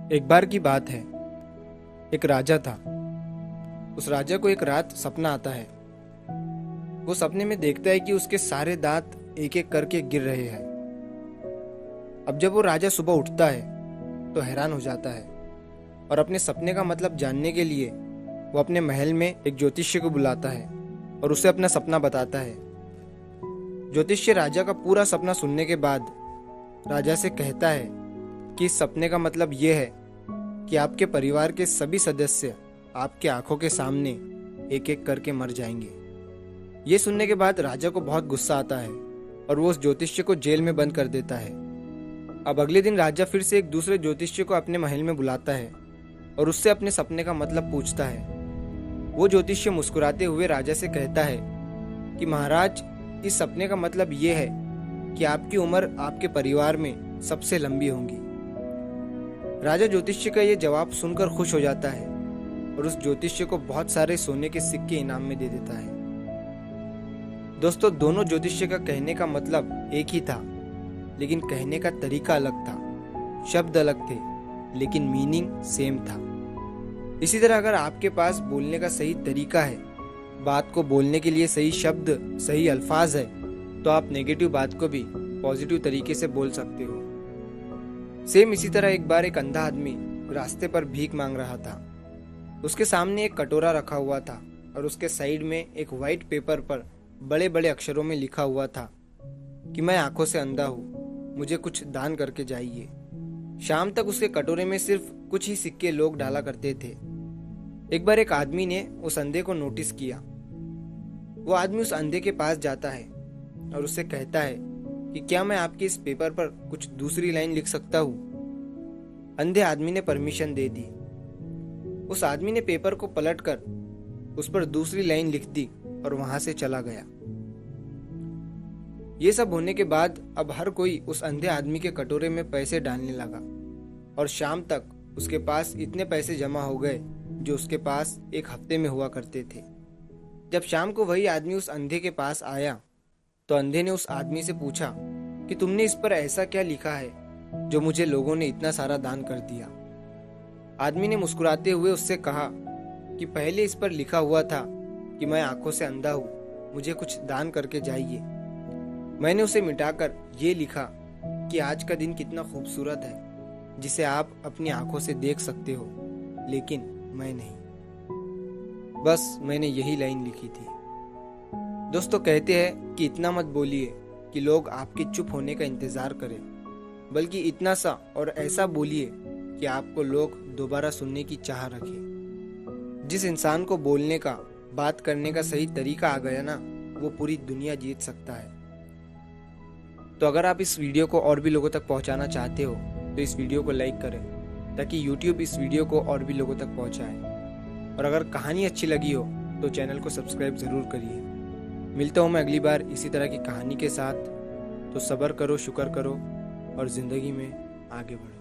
एक बार की बात है। एक राजा था। उस राजा को एक रात सपना आता है। वो सपने में देखता है कि उसके सारे दांत एक एक करके गिर रहे हैं। अब जब वो राजा सुबह उठता है तो हैरान हो जाता है और अपने सपने का मतलब जानने के लिए वो अपने महल में एक ज्योतिषी को बुलाता है और उसे अपना सपना बताता है। ज्योतिषी राजा का पूरा सपना सुनने के बाद राजा से कहता है कि इस सपने का मतलब ये है कि आपके परिवार के सभी सदस्य आपके आंखों के सामने एक एक करके मर जाएंगे। ये सुनने के बाद राजा को बहुत गुस्सा आता है और वो उस ज्योतिषी को जेल में बंद कर देता है। अब अगले दिन राजा फिर से एक दूसरे ज्योतिषी को अपने महल में बुलाता है और उससे अपने सपने का मतलब पूछता है। वो ज्योतिषी मुस्कुराते हुए राजा से कहता है कि महाराज, इस सपने का मतलब ये है कि आपकी उम्र आपके परिवार में सबसे लंबी होगी। राजा ज्योतिषी का ये जवाब सुनकर खुश हो जाता है और उस ज्योतिषी को बहुत सारे सोने के सिक्के इनाम में दे देता है। दोस्तों, दोनों ज्योतिषी का कहने का मतलब एक ही था, लेकिन कहने का तरीका अलग था। शब्द अलग थे, लेकिन मीनिंग सेम था। इसी तरह अगर आपके पास बोलने का सही तरीका है, बात को बोलने के लिए सही शब्द, सही अल्फाज है, तो आप नेगेटिव बात को भी पॉजिटिव तरीके से बोल सकते हो। सेम इसी तरह एक बार एक अंधा आदमी रास्ते पर भीख मांग रहा था। उसके सामने एक कटोरा रखा हुआ था और उसके साइड में एक व्हाइट पेपर पर बड़े बड़े अक्षरों में लिखा हुआ था कि मैं आंखों से अंधा हूँ, मुझे कुछ दान करके जाइए। शाम तक उसके कटोरे में सिर्फ कुछ ही सिक्के लोग डाला करते थे। एक बार एक आदमी ने उस अंधे को नोटिस किया। वो आदमी उस अंधे के पास जाता है और उससे कहता है कि क्या मैं आपके इस पेपर पर कुछ दूसरी लाइन लिख सकता हूँ। अंधे आदमी ने परमिशन दे दी। उस आदमी ने पेपर को पलटकर उस पर दूसरी लाइन लिख दी और वहां से चला गया। ये सब होने के बाद अब हर कोई उस अंधे आदमी के कटोरे में पैसे डालने लगा और शाम तक उसके पास इतने पैसे जमा हो गए जो उसके पास एक हफ्ते में हुआ करते थे। जब शाम को वही आदमी उस अंधे के पास आया तो अंधे ने उस आदमी से पूछा कि तुमने इस पर ऐसा क्या लिखा है जो मुझे लोगों ने इतना सारा दान कर दिया। आदमी ने मुस्कुराते हुए उससे कहा कि पहले इस पर लिखा हुआ था कि मैं आंखों से अंधा हूँ, मुझे कुछ दान करके जाइए। मैंने उसे मिटाकर ये लिखा कि आज का दिन कितना खूबसूरत है, जिसे आप अपनी आंखों से देख सकते हो, लेकिन मैं नहीं। बस मैंने यही लाइन लिखी थी। दोस्तों, कहते हैं कि इतना मत बोलिए कि लोग आपके चुप होने का इंतजार करें, बल्कि इतना सा और ऐसा बोलिए कि आपको लोग दोबारा सुनने की चाह रखें। जिस इंसान को बोलने का, बात करने का सही तरीका आ गया ना, वो पूरी दुनिया जीत सकता है। तो अगर आप इस वीडियो को और भी लोगों तक पहुंचाना चाहते हो तो इस वीडियो को लाइक करें ताकि YouTube इस वीडियो को और भी लोगों तक पहुंचाए। और अगर कहानी अच्छी लगी हो तो चैनल को सब्सक्राइब ज़रूर करिए। मिलता हूँ मैं अगली बार इसी तरह की कहानी के साथ। तो सब्र करो, शुक्र करो और ज़िंदगी में आगे बढ़ो।